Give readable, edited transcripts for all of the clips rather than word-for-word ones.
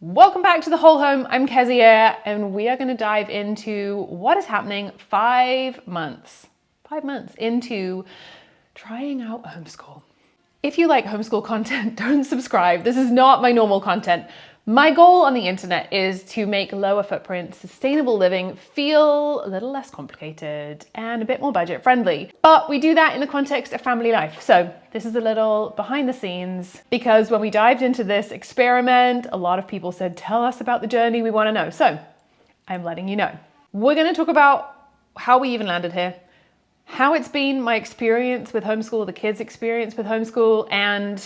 Welcome back to The Whole Home. I'm Kezia, and we are going to dive into what is happening 5 months into trying out homeschool. If you like homeschool content, don't subscribe. This is not my normal content. My goal on the internet is to make lower footprint, sustainable living feel a little less complicated and a bit more budget friendly. But we do that in the context of family life. So this is a little behind the scenes, because when we dived into this experiment, a lot of people said, tell us about the journey, we want to know. So I'm letting you know. We're going to talk about how we even landed here, how it's been my experience with homeschool, the kids' experience with homeschool, and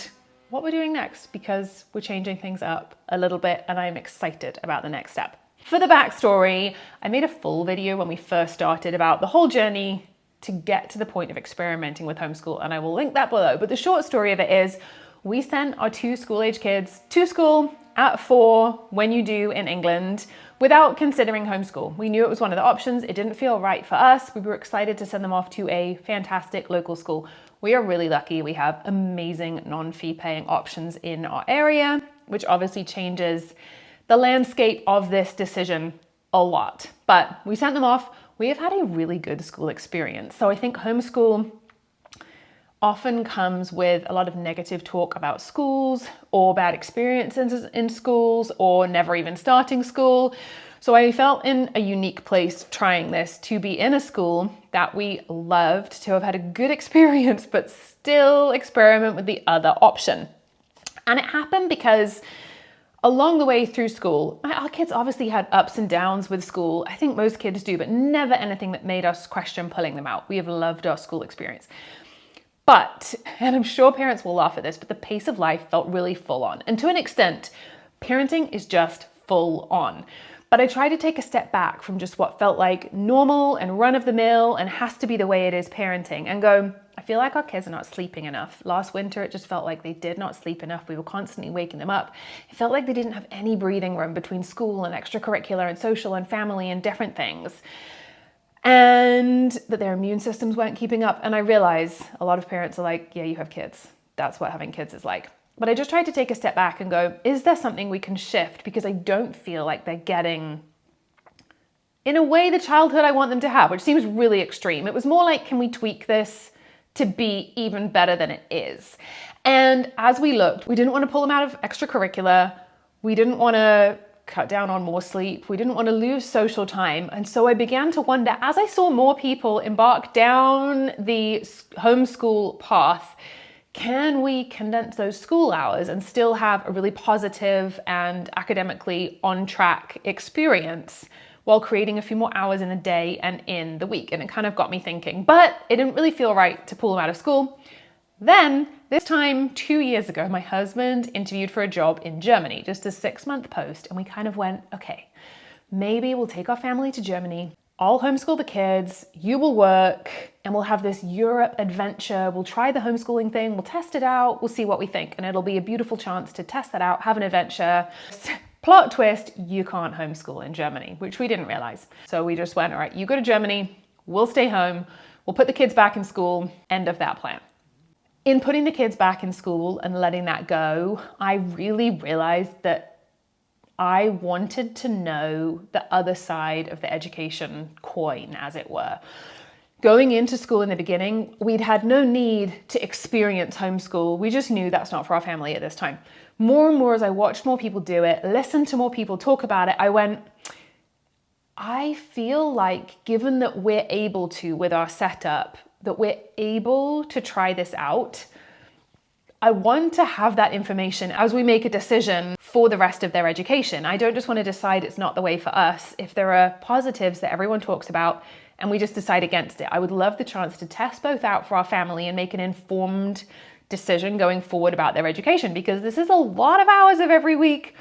what we're doing next, because we're changing things up a little bit and I'm excited about the next step. For the backstory, I made a full video when we first started about the whole journey to get to the point of experimenting with homeschool, and I will link that below. But the short story of it is we sent our 2 school-age kids to school at 4, when you do in England, without considering homeschool. We knew it was one of the options. It didn't feel right for us. We were excited to send them off to a fantastic local school. We are really lucky. We have amazing non-fee paying options in our area, which obviously changes the landscape of this decision a lot. But we sent them off. We have had a really good school experience. So I think homeschool often comes with a lot of negative talk about schools or bad experiences in schools or never even starting school. So I felt in a unique place trying this, to be in a school that we loved, to have had a good experience, but still experiment with the other option. And it happened because along the way through school, our kids obviously had ups and downs with school. I think most kids do, but never anything that made us question pulling them out. We have loved our school experience. But, and I'm sure parents will laugh at this, but the pace of life felt really full on. And to an extent, parenting is just full on. But I tried to take a step back from just what felt like normal and run of the mill and has to be the way it is parenting, and go, I feel like our kids are not sleeping enough. Last winter, it just felt like they did not sleep enough. We were constantly waking them up. It felt like they didn't have any breathing room between school and extracurricular and social and family and different things. And that their immune systems weren't keeping up. And I realize a lot of parents are like, yeah, you have kids. That's what having kids is like. But I just tried to take a step back and go, is there something we can shift? Because I don't feel like they're getting, in a way, the childhood I want them to have, which seems really extreme. It was more like, can we tweak this to be even better than it is? And as we looked, we didn't want to pull them out of extracurricular. We didn't want to cut down on more sleep. We didn't want to lose social time. And so I began to wonder, as I saw more people embark down the homeschool path, can we condense those school hours and still have a really positive and academically on track experience while creating a few more hours in the day and in the week? And it kind of got me thinking, but it didn't really feel right to pull them out of school. Then this time 2 years ago, my husband interviewed for a job in Germany, just a 6-month post. And we kind of went, okay, maybe we'll take our family to Germany. I'll homeschool the kids, you will work, and we'll have this Europe adventure. We'll try the homeschooling thing, we'll test it out, we'll see what we think. And it'll be a beautiful chance to test that out, have an adventure. Plot twist, you can't homeschool in Germany, which we didn't realize. So we just went, all right, you go to Germany, we'll stay home, we'll put the kids back in school, end of that plan. In putting the kids back in school and letting that go, I really realized that I wanted to know the other side of the education coin, as it were. Going into school in the beginning, we'd had no need to experience homeschool. We just knew that's not for our family at this time. More and more as I watched more people do it, listened to more people talk about it, I went, I feel like given that we're able to, with our setup, that we're able to try this out, I want to have that information as we make a decision for the rest of their education. I don't just want to decide it's not the way for us. If there are positives that everyone talks about and we just decide against it, I would love the chance to test both out for our family and make an informed decision going forward about their education, because this is a lot of hours of every week,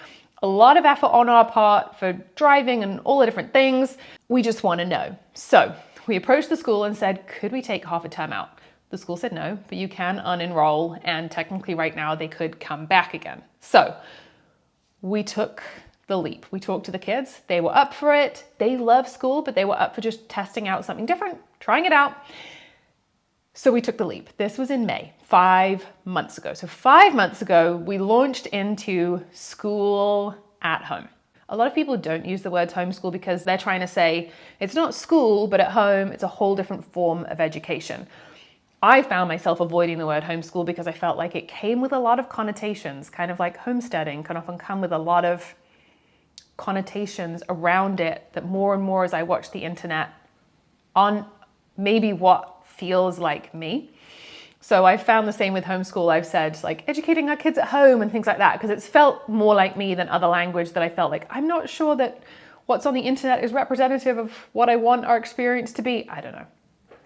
a lot of effort on our part for driving and all the different things. We just want to know. So we approached the school and said, could we take half a term out? The school said no, but you can unenroll, and technically right now they could come back again. So we took the leap. We talked to the kids. They were up for it. They love school, but they were up for just testing out something different, trying it out. So we took the leap. This was in May, 5 months ago. So 5 months ago, we launched into school at home. A lot of people don't use the words homeschool because they're trying to say it's not school, but at home, it's a whole different form of education. I found myself avoiding the word homeschool because I felt like it came with a lot of connotations, kind of like homesteading can often come with a lot of connotations around it that more and more as I watch the internet on maybe what feels like me. So I found the same with homeschool. I've said like educating our kids at home and things like that because it's felt more like me than other language that I felt like I'm not sure that what's on the internet is representative of what I want our experience to be. I don't know.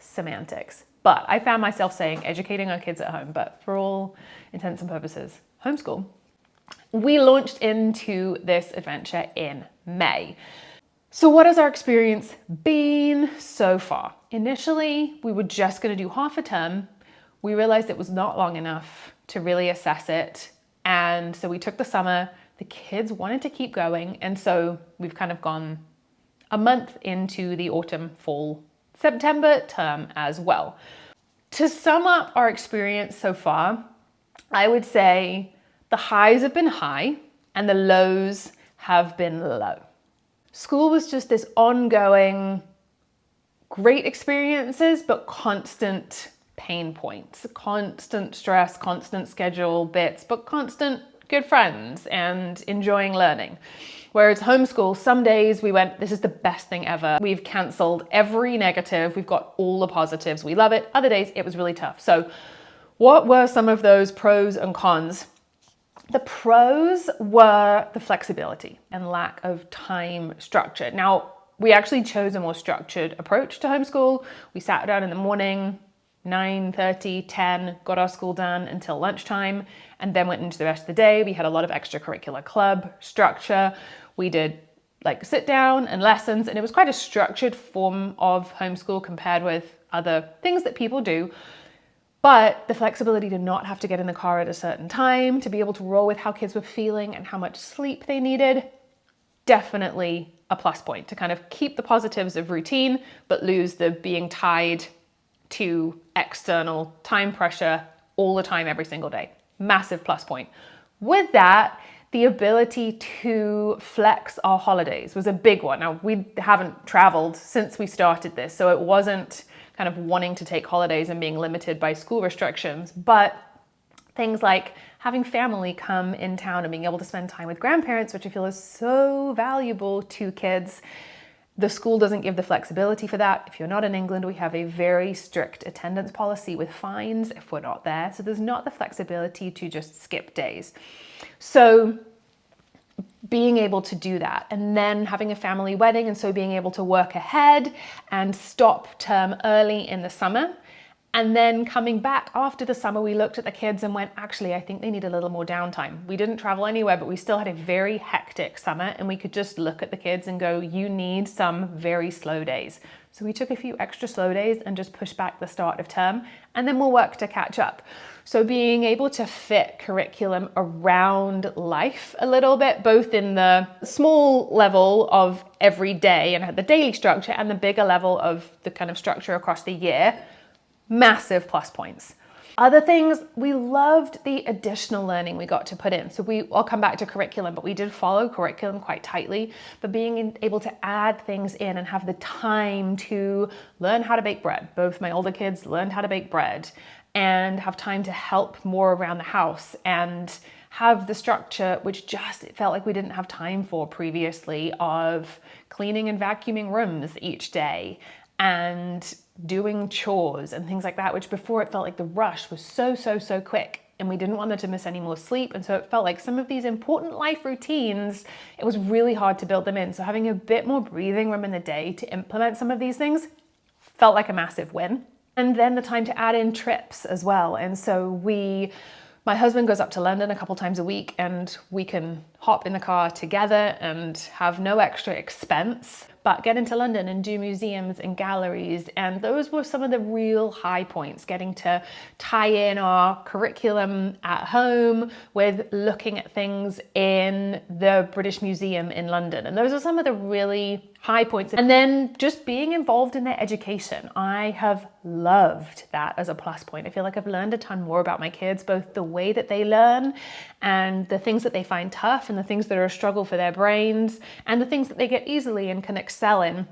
Semantics. But I found myself saying educating our kids at home, but for all intents and purposes, homeschool. We launched into this adventure in May. So what has our experience been so far? Initially, we were just going to do half a term. We realized it was not long enough to really assess it. And so we took the summer. The kids wanted to keep going. And so we've kind of gone a month into the autumn, fall, September term as well. To sum up our experience so far, I would say the highs have been high and the lows have been low. School was just this ongoing, great experiences, but constant pain points, constant stress, constant schedule bits, but constant good friends and enjoying learning. Whereas homeschool, some days we went, this is the best thing ever. We've canceled every negative. We've got all the positives. We love it. Other days it was really tough. So what were some of those pros and cons? The pros were the flexibility and lack of time structure. Now, we actually chose a more structured approach to homeschool. We sat down in the morning, 9:30, 10, got our school done until lunchtime, and then went into the rest of the day. We had a lot of extracurricular club structure. We did like sit down and lessons, and it was quite a structured form of homeschool compared with other things that people do. But the flexibility to not have to get in the car at a certain time, to be able to roll with how kids were feeling and how much sleep they needed, definitely a plus point to kind of keep the positives of routine, but lose the being tied to external time pressure all the time, every single day. Massive plus point. With that, the ability to flex our holidays was a big one. Now, we haven't traveled since we started this, so it wasn't kind of wanting to take holidays and being limited by school restrictions, but things like having family come in town and being able to spend time with grandparents, which I feel is so valuable to kids. The school doesn't give the flexibility for that. If you're not in England, we have a very strict attendance policy with fines if we're not there. So there's not the flexibility to just skip days. So being able to do that and then having a family wedding, and so being able to work ahead and stop term early in the summer. And then coming back after the summer, we looked at the kids and went, actually, I think they need a little more downtime. We didn't travel anywhere, but we still had a very hectic summer, and we could just look at the kids and go, you need some very slow days. So we took a few extra slow days and just pushed back the start of term, and then we'll work to catch up. So being able to fit curriculum around life a little bit, both in the small level of every day and the daily structure and the bigger level of the kind of structure across the year, massive plus points. Other things, we loved the additional learning we got to put in. So I'll come back to curriculum, but we did follow curriculum quite tightly, but being able to add things in and have the time to learn how to bake bread. Both my older kids learned how to bake bread and have time to help more around the house and have the structure, which just it felt like we didn't have time for previously, of cleaning and vacuuming rooms each day and doing chores and things like that, which before it felt like the rush was so quick and we didn't want them to miss any more sleep. And so it felt like some of these important life routines, it was really hard to build them in. So having a bit more breathing room in the day to implement some of these things felt like a massive win. And then the time to add in trips as well. And so my husband goes up to London a couple times a week, and we can hop in the car together and have no extra expense, but get into London and do museums and galleries. And those were some of the real high points, getting to tie in our curriculum at home with looking at things in the British Museum in London. And those are some of the really high points. And then just being involved in their education. I have loved that as a plus point. I feel like I've learned a ton more about my kids, both the way that they learn and the things that they find tough and and the things that are a struggle for their brains and the things that they get easily and can excel in.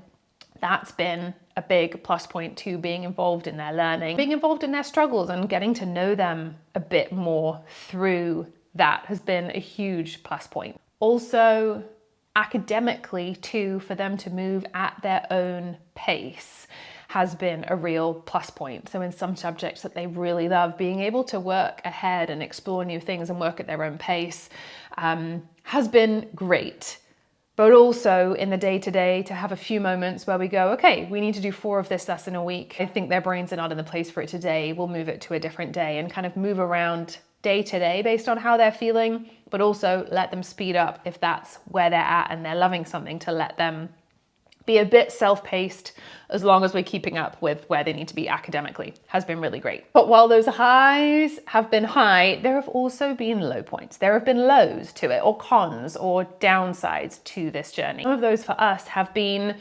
That's been a big plus point to being involved in their learning. Being involved in their struggles and getting to know them a bit more through that has been a huge plus point. Also, academically too, for them to move at their own pace has been a real plus point. So in some subjects that they really love, being able to work ahead and explore new things and work at their own pace has been great. But also in the day-to-day to have a few moments where we go, okay, we need to do 4 of this lesson a week. I think their brains are not in the place for it today. We'll move it to a different day and kind of move around day to day based on how they're feeling, but also let them speed up if that's where they're at and they're loving something, to let them be a bit self-paced as long as we're keeping up with where they need to be academically. Has been really great. But while those highs have been high, there have also been low points. There have been lows to it, or cons or downsides to this journey. Some of those for us have been,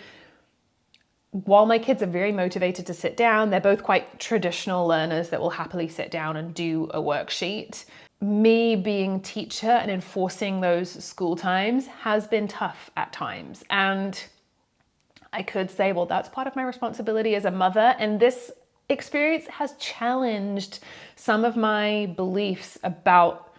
while my kids are very motivated to sit down, they're both quite traditional learners that will happily sit down and do a worksheet. Me being teacher and enforcing those school times has been tough at times. And I could say, well, that's part of my responsibility as a mother. And this experience has challenged some of my beliefs about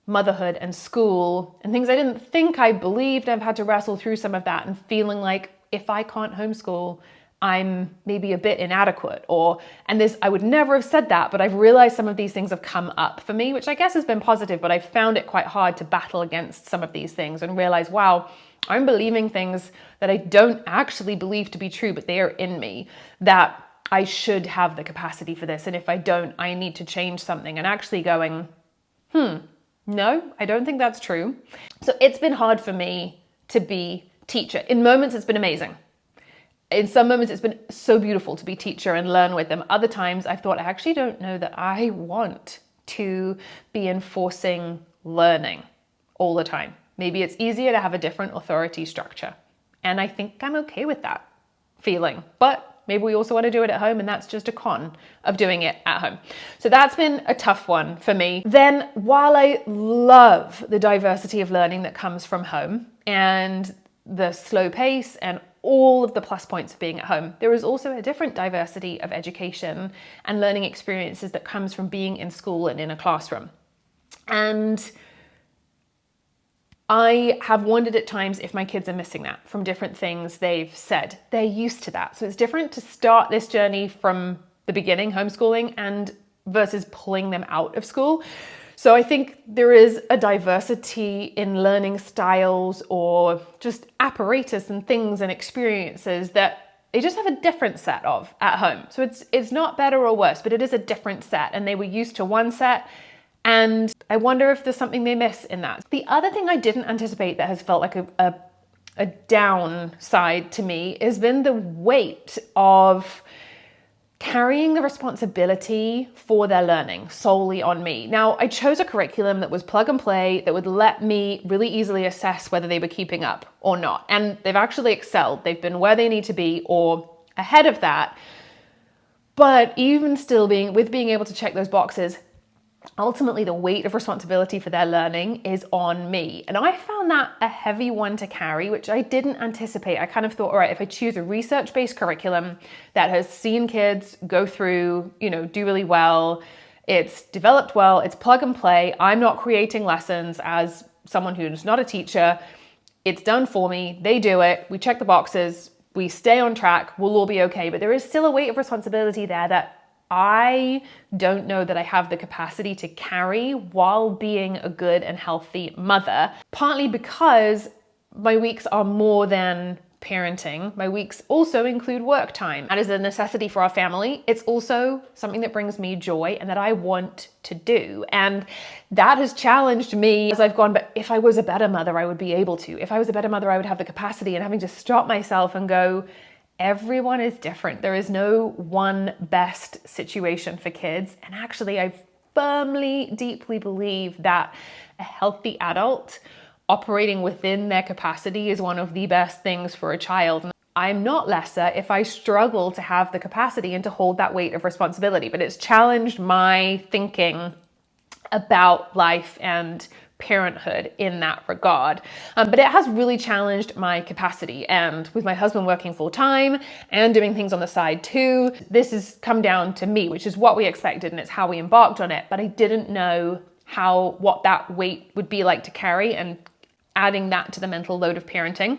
motherhood and school and things I didn't think I believed. I've had to wrestle through some of that and feeling like if I can't homeschool, I'm maybe a bit inadequate, and this, I would never have said that, but I've realized some of these things have come up for me, which I guess has been positive, but I've found it quite hard to battle against some of these things and realize, wow, I'm believing things that I don't actually believe to be true, but they are in me, that I should have the capacity for this. And if I don't, I need to change something, and actually going, no, I don't think that's true. So it's been hard for me to be teacher. In moments, it's been amazing. In some moments, it's been so beautiful to be teacher and learn with them. Other times, I've thought, I actually don't know that I want to be enforcing learning all the time. Maybe it's easier to have a different authority structure. And I think I'm okay with that feeling. But maybe we also want to do it at home, and that's just a con of doing it at home. So that's been a tough one for me. Then, while I love the diversity of learning that comes from home and the slow pace and all of the plus points of being at home, there is also a different diversity of education and learning experiences that comes from being in school and in a classroom. And I have wondered at times if my kids are missing that from different things they've said. They're used to that. So it's different to start this journey from the beginning, homeschooling, and versus pulling them out of school. So I think there is a diversity in learning styles or just apparatus and things and experiences that they just have a different set of at home. So it's not better or worse, but it is a different set, and they were used to one set. And I wonder if there's something they miss in that. The other thing I didn't anticipate that has felt like a downside to me has been the weight of carrying the responsibility for their learning solely on me. Now, I chose a curriculum that was plug and play, that would let me really easily assess whether they were keeping up or not. And they've actually excelled. They've been where they need to be or ahead of that. But even still being able to check those boxes, ultimately the weight of responsibility for their learning is on me. And I found that a heavy one to carry, which I didn't anticipate. I kind of thought, all right, if I choose a research-based curriculum that has seen kids go through, do really well, it's developed well, it's plug and play, I'm not creating lessons as someone who's not a teacher, it's done for me, they do it, we check the boxes, we stay on track, we'll all be okay. But there is still a weight of responsibility there that I don't know that I have the capacity to carry while being a good and healthy mother, partly because my weeks are more than parenting. My weeks also include work time. That is a necessity for our family. It's also something that brings me joy and that I want to do. And that has challenged me as I've gone, but if I was a better mother, I would be able to. If I was a better mother, I would have the capacity, and having to stop myself and go, everyone is different. There is no one best situation for kids. And actually, I firmly, deeply believe that a healthy adult operating within their capacity is one of the best things for a child. I'm not lesser if I struggle to have the capacity and to hold that weight of responsibility, but it's challenged my thinking about life and parenthood in that regard. But it has really challenged my capacity. And with my husband working full time and doing things on the side too, this has come down to me, which is what we expected and it's how we embarked on it. But I didn't know what that weight would be like to carry, and adding that to the mental load of parenting,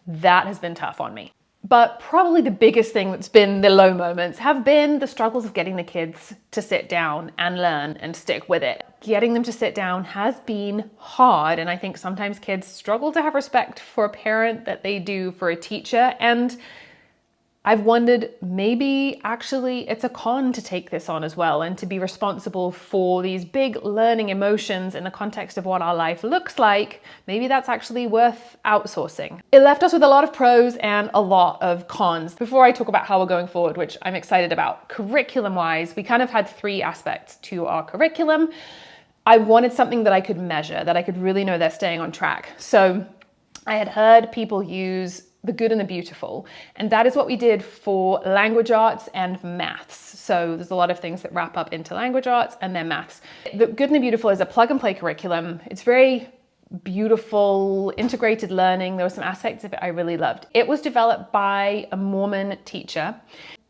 that has been tough on me. But probably the biggest thing that's been the low moments have been the struggles of getting the kids to sit down and learn and stick with it. Getting them to sit down has been hard, and I think sometimes kids struggle to have respect for a parent that they do for a teacher. And I've wondered, maybe actually it's a con to take this on as well and to be responsible for these big learning emotions in the context of what our life looks like. Maybe that's actually worth outsourcing. It left us with a lot of pros and a lot of cons. Before I talk about how we're going forward, which I'm excited about, curriculum-wise, we kind of had three aspects to our curriculum. I wanted something that I could measure, that I could really know they're staying on track. So I had heard people use the good and the beautiful. And that is what we did for language arts and maths. So there's a lot of things that wrap up into language arts and then maths. The good and the beautiful is a plug and play curriculum. It's very beautiful, integrated learning. There were some aspects of it I really loved. It was developed by a Mormon teacher.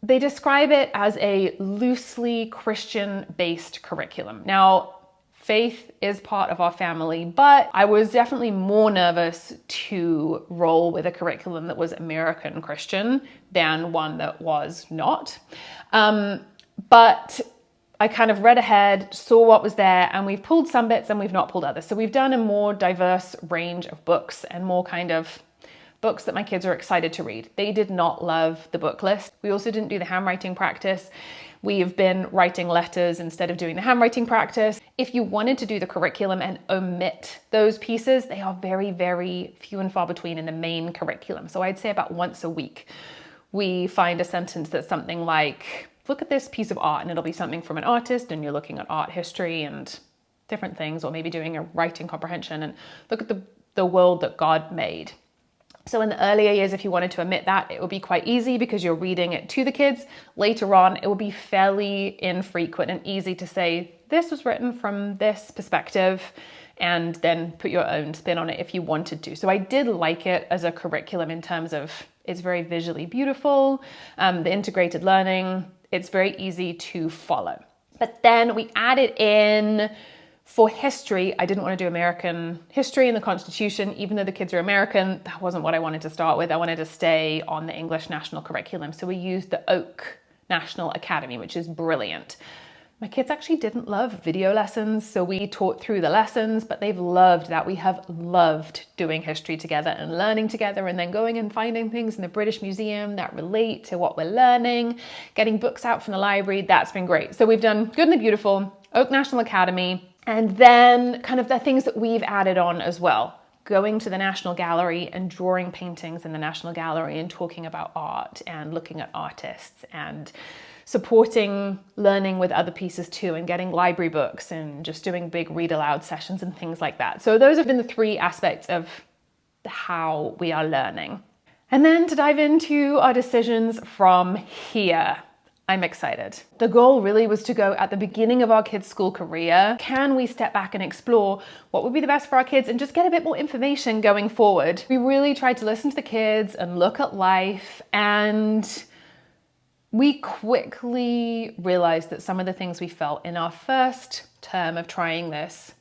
They describe it as a loosely Christian-based curriculum. Now, faith is part of our family, but I was definitely more nervous to roll with a curriculum that was American Christian than one that was not. But I kind of read ahead, saw what was there, and we've pulled some bits and we've not pulled others. So we've done a more diverse range of books and more kind of books that my kids are excited to read. They did not love the book list. We also didn't do the handwriting practice. We've been writing letters instead of doing the handwriting practice. If you wanted to do the curriculum and omit those pieces, they are very, very few and far between in the main curriculum. So I'd say about once a week, we find a sentence that's something like, look at this piece of art, and it'll be something from an artist, and you're looking at art history and different things, or maybe doing a writing comprehension and look at the world that God made. So in the earlier years, if you wanted to omit that, it would be quite easy because you're reading it to the kids. Later on, it would be fairly infrequent and easy to say, this was written from this perspective, and then put your own spin on it if you wanted to. So I did like it as a curriculum in terms of it's very visually beautiful, the integrated learning, it's very easy to follow. But then we added in, for history, I didn't want to do American history and the Constitution, even though the kids are American. That wasn't what I wanted to start with. I wanted to stay on the English national curriculum. So we used the Oak National Academy, which is brilliant. My kids actually didn't love video lessons, so we taught through the lessons, but they've loved that. We have loved doing history together and learning together, and then going and finding things in the British Museum that relate to what we're learning, getting books out from the library. That's been great. So we've done Good and the Beautiful, Oak National Academy, and then kind of the things that we've added on as well. Going to the National Gallery and drawing paintings in the National Gallery and talking about art and looking at artists and supporting learning with other pieces too, and getting library books and just doing big read aloud sessions and things like that. So those have been the three aspects of how we are learning. And then to dive into our decisions from here. I'm excited. The goal really was to go at the beginning of our kids' school career. Can we step back and explore what would be the best for our kids and just get a bit more information going forward? We really tried to listen to the kids and look at life, and we quickly realized that some of the things we felt in our first term of trying this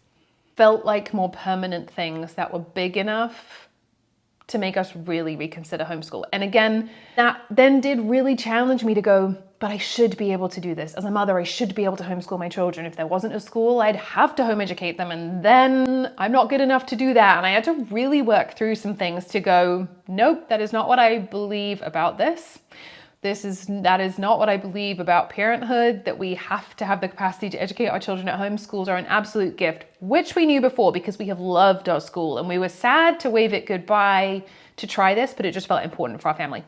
felt like more permanent things that were big enough to make us really reconsider homeschool. And again, that then did really challenge me to go, but I should be able to do this. As a mother, I should be able to homeschool my children. If there wasn't a school, I'd have to home educate them, and then I'm not good enough to do that. And I had to really work through some things to go, nope, that is not what I believe about this. That is not what I believe about parenthood, that we have to have the capacity to educate our children at home. Schools are an absolute gift, which we knew before because we have loved our school, and we were sad to wave it goodbye to try this, but it just felt important for our family.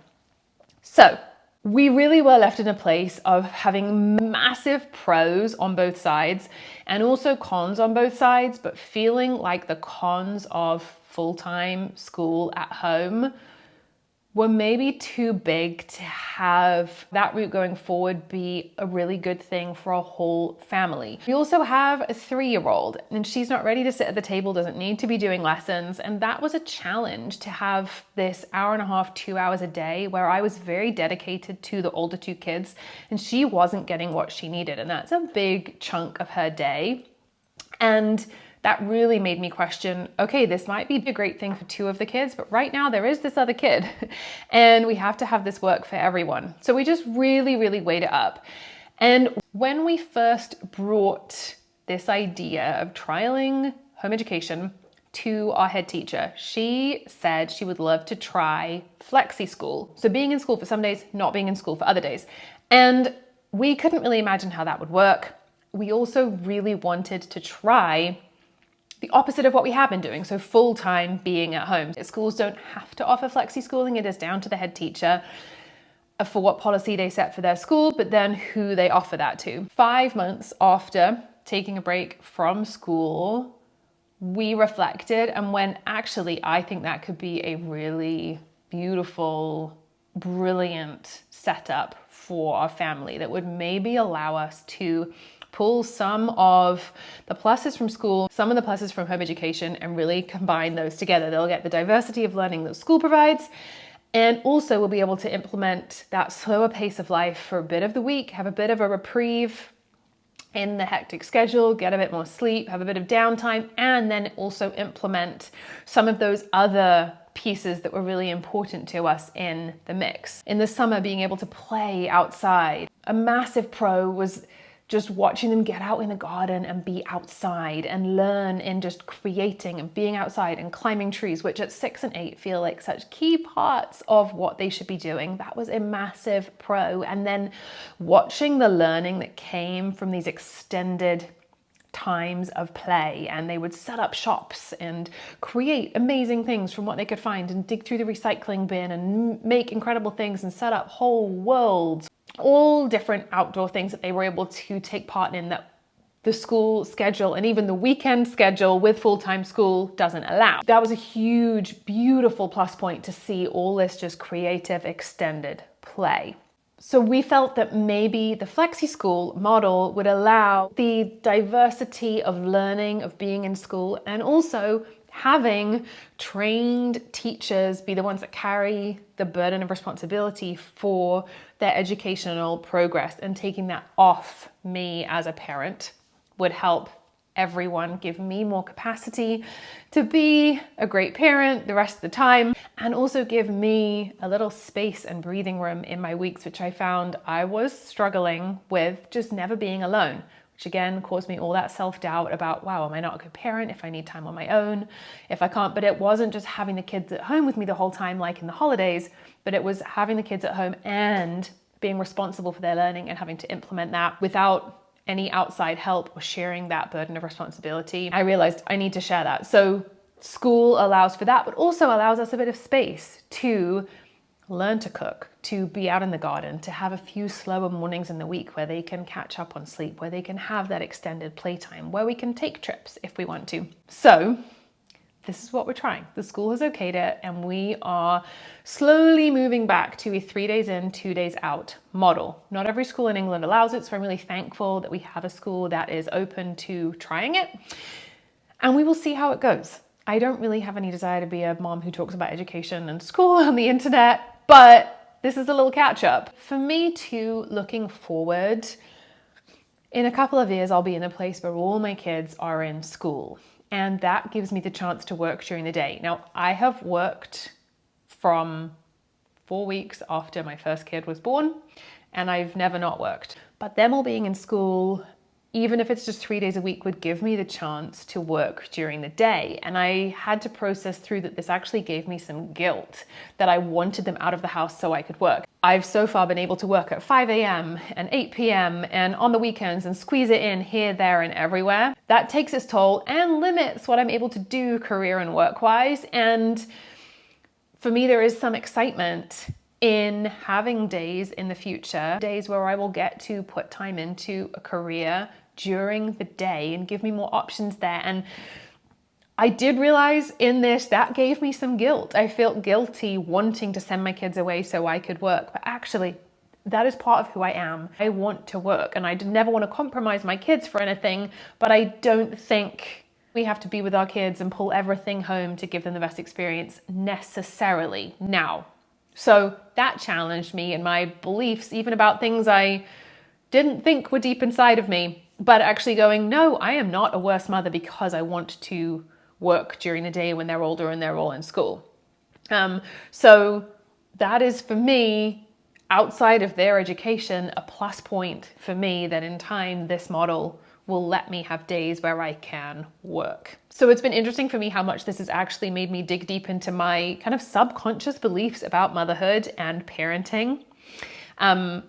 So we really were left in a place of having massive pros on both sides and also cons on both sides, but feeling like the cons of full-time school at home were maybe too big to have that route going forward be a really good thing for a whole family. We also have a 3-year-old, and she's not ready to sit at the table, doesn't need to be doing lessons. And that was a challenge, to have this hour and a half, 2 hours a day where I was very dedicated to the older 2 kids and she wasn't getting what she needed. And that's a big chunk of her day. And that really made me question, okay, this might be a great thing for 2 of the kids, but right now there is this other kid and we have to have this work for everyone. So we just really, really weighed it up. And when we first brought this idea of trialing home education to our head teacher, she said she would love to try flexi school. So being in school for some days, not being in school for other days. And we couldn't really imagine how that would work. We also really wanted to try the opposite of what we have been doing, so full-time being at home. Schools don't have to offer flexi schooling. It is down to the head teacher for what policy they set for their school, but then who they offer that to. 5 months after taking a break from school, we reflected and went, actually, I think that could be a really beautiful, brilliant setup for our family that would maybe allow us to pull some of the pluses from school, some of the pluses from home education, and really combine those together. They'll get the diversity of learning that school provides, and also we'll be able to implement that slower pace of life for a bit of the week, have a bit of a reprieve in the hectic schedule, get a bit more sleep, have a bit of downtime, and then also implement some of those other pieces that were really important to us in the mix. In the summer, being able to play outside. A massive pro was just watching them get out in the garden and be outside and learn in just creating and being outside and climbing trees, which at 6 and 8 feel like such key parts of what they should be doing. That was a massive pro. And then watching the learning that came from these extended times of play, and they would set up shops and create amazing things from what they could find and dig through the recycling bin and make incredible things and set up whole worlds. All different outdoor things that they were able to take part in that the school schedule and even the weekend schedule with full-time school doesn't allow. That was a huge, beautiful plus point to see all this just creative extended play. So we felt that maybe the flexi school model would allow the diversity of learning, of being in school, and also having trained teachers be the ones that carry the burden of responsibility for their educational progress, and taking that off me as a parent would help everyone, give me more capacity to be a great parent the rest of the time, and also give me a little space and breathing room in my weeks, which I found I was struggling with just never being alone, which again caused me all that self-doubt about, wow, am I not a good parent if I need time on my own, if I can't? But it wasn't just having the kids at home with me the whole time like in the holidays, but it was having the kids at home and being responsible for their learning and having to implement that without any outside help or sharing that burden of responsibility. I realized I need to share that. So school allows for that, but also allows us a bit of space to learn to cook, to be out in the garden, to have a few slower mornings in the week where they can catch up on sleep, where they can have that extended playtime, where we can take trips if we want to. So this is what we're trying. The school has okayed it, and we are slowly moving back to a 3 days in, 2 days out model. Not every school in England allows it, so I'm really thankful that we have a school that is open to trying it, and we will see how it goes. I don't really have any desire to be a mom who talks about education and school on the internet, but this is a little catch up. For me too, looking forward, in a couple of years, I'll be in a place where all my kids are in school. And that gives me the chance to work during the day. Now, I have worked from 4 weeks after my first kid was born, and I've never not worked. But them all being in school, even if it's just 3 days a week, would give me the chance to work during the day. And I had to process through that this actually gave me some guilt that I wanted them out of the house so I could work. I've so far been able to work at 5 a.m. and 8 p.m. and on the weekends and squeeze it in here, there, and everywhere. That takes its toll and limits what I'm able to do career and work-wise. And for me, there is some excitement in having days in the future, days where I will get to put time into a career during the day and give me more options there. And I did realize in this that gave me some guilt. I felt guilty wanting to send my kids away so I could work, but actually that is part of who I am. I want to work and I never want to compromise my kids for anything, but I don't think we have to be with our kids and pull everything home to give them the best experience necessarily now. So that challenged me and my beliefs, even about things I didn't think were deep inside of me, but actually going, no, I am not a worse mother because I want to work during the day when they're older and they're all in school. So that is for me, outside of their education, a plus point for me that in time this model will let me have days where I can work. So it's been interesting for me how much this has actually made me dig deep into my kind of subconscious beliefs about motherhood and parenting, and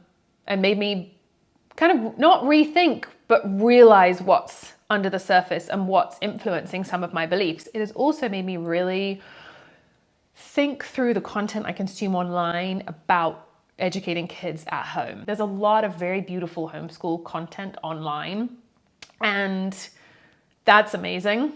made me kind of not rethink, but realize what's under the surface and what's influencing some of my beliefs. It has also made me really think through the content I consume online about educating kids at home. There's a lot of very beautiful homeschool content online, and that's amazing.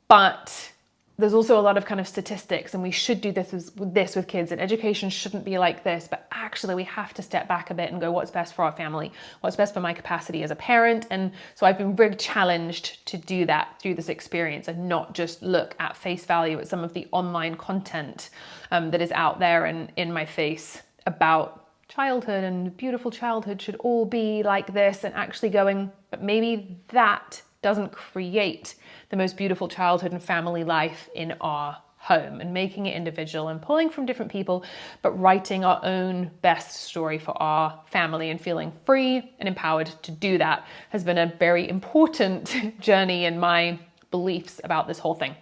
But there's also a lot of kind of statistics, and we should do this with kids, and education shouldn't be like this, but actually we have to step back a bit and go, what's best for our family? What's best for my capacity as a parent? And so I've been very challenged to do that through this experience and not just look at face value at some of the online content that is out there and in my face about childhood and beautiful childhood should all be like this, and actually going, but maybe that doesn't create the most beautiful childhood and family life in our home, and making it individual and pulling from different people, but writing our own best story for our family and feeling free and empowered to do that has been a very important journey in my beliefs about this whole thing.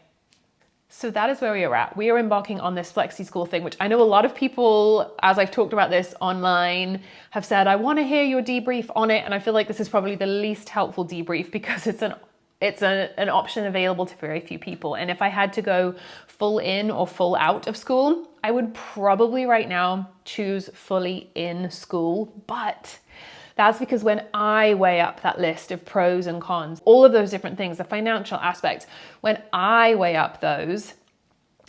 So that is where we are at. We are embarking on this flexi school thing, which I know a lot of people, as I've talked about this online, have said, I want to hear your debrief on it. And I feel like this is probably the least helpful debrief because it's an option available to very few people. And if I had to go full in or full out of school, I would probably right now choose fully in school. But that's because when I weigh up that list of pros and cons, all of those different things, the financial aspects, when I weigh up those,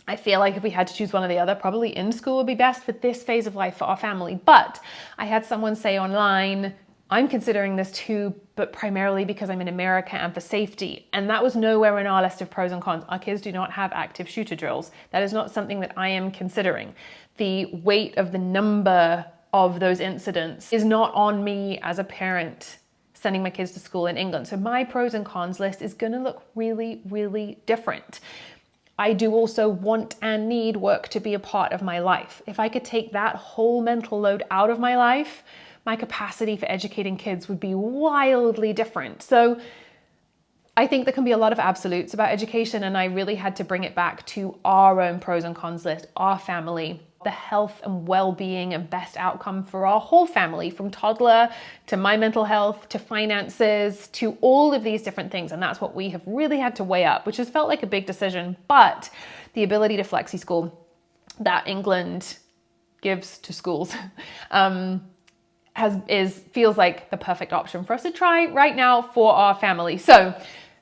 I feel like if we had to choose one or the other, probably in school would be best for this phase of life for our family. But I had someone say online, I'm considering this too, but primarily because I'm in America and for safety. And that was nowhere in our list of pros and cons. Our kids do not have active shooter drills. That is not something that I am considering. The weight of the number of those incidents is not on me as a parent sending my kids to school in England. So my pros and cons list is going to look really, really different. I do also want and need work to be a part of my life. If I could take that whole mental load out of my life, my capacity for educating kids would be wildly different. So I think there can be a lot of absolutes about education, and I really had to bring it back to our own pros and cons list, our family, the health and well-being and best outcome for our whole family, from toddler to my mental health to finances to all of these different things. And that's what we have really had to weigh up, which has felt like a big decision. But the ability to flexi school that England gives to schools feels like the perfect option for us to try right now for our family. So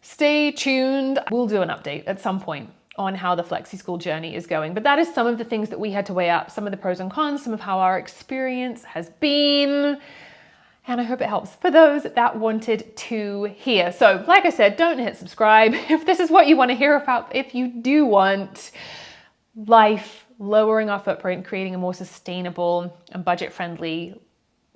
stay tuned. We'll do an update at some point on how the flexi school journey is going. But that is some of the things that we had to weigh up, some of the pros and cons, some of how our experience has been. And I hope it helps for those that wanted to hear. So like I said, don't hit subscribe if this is what you want to hear about. If you do want life, lowering our footprint, creating a more sustainable and budget-friendly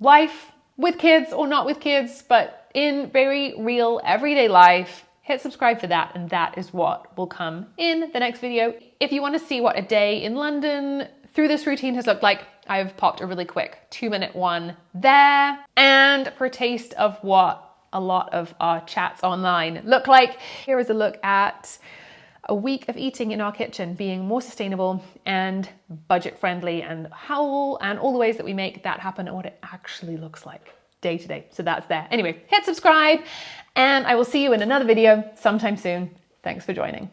life with kids or not with kids, but in very real everyday life, hit subscribe for that, and that is what will come in the next video. If you want to see what a day in London through this routine has looked like, I've popped a really quick 2-minute one there. And for a taste of what a lot of our chats online look like, here is a look at a week of eating in our kitchen being more sustainable and budget friendly, and all the ways that we make that happen and what it actually looks like day to day. So that's there. Anyway, hit subscribe, and I will see you in another video sometime soon. Thanks for joining.